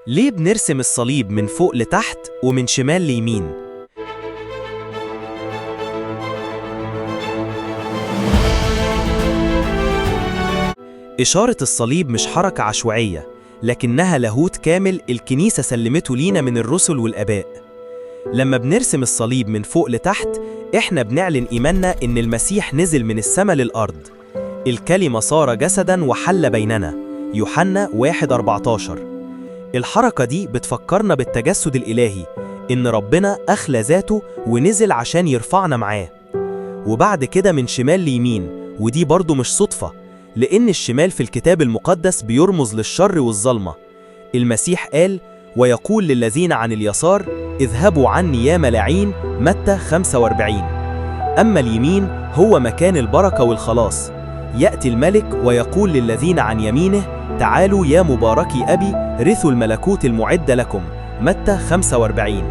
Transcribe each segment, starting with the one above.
ليه بنرسم الصليب من فوق لتحت ومن شمال ليمين؟ إشارة الصليب مش حركة عشوائية، لكنها لاهوت كامل الكنيسة سلمته لينا من الرسل والآباء. لما بنرسم الصليب من فوق لتحت، إحنا بنعلن إيماننا إن المسيح نزل من السماء للأرض. الكلمة صار جسداً وحل بيننا. يوحنا 1:14. الحركة دي بتفكرنا بالتجسد الإلهي، إن ربنا أخلى ذاته ونزل عشان يرفعنا معاه. وبعد كده من شمال ليمين، ودي برضو مش صدفة، لأن الشمال في الكتاب المقدس بيرمز للشر والظلمة. المسيح قال: ويقول للذين عن اليسار: اذهبوا عني يا ملاعين، متى 45. أما اليمين هو مكان البركة والخلاص. يأتي الملك ويقول للذين عن يمينه: تعالوا يا مباركي أبي، رثوا الملكوت المعد لكم، متى 45.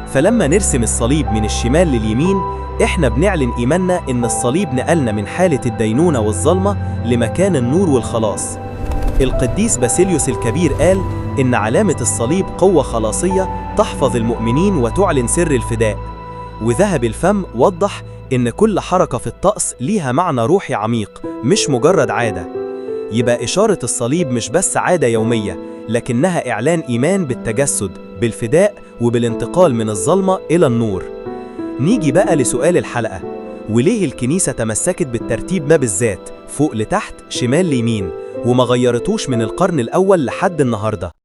فلما نرسم الصليب من الشمال لليمين، إحنا بنعلن إيماننا إن الصليب نقلنا من حالة الدينونة والظلمة لمكان النور والخلاص. القديس باسيليوس الكبير قال إن علامة الصليب قوة خلاصية تحفظ المؤمنين وتعلن سر الفداء. وذهب الفم وضح إن كل حركة في الطقس ليها معنى روحي عميق، مش مجرد عادة. يبقى إشارة الصليب مش بس عادة يومية، لكنها إعلان إيمان بالتجسد، بالفداء، وبالانتقال من الظلمة إلى النور. نيجي بقى لسؤال الحلقة: وليه الكنيسة تمسكت بالترتيب ما بالذات، فوق لتحت، شمال ليمين، وما غيرتوش من القرن الأول لحد النهاردة؟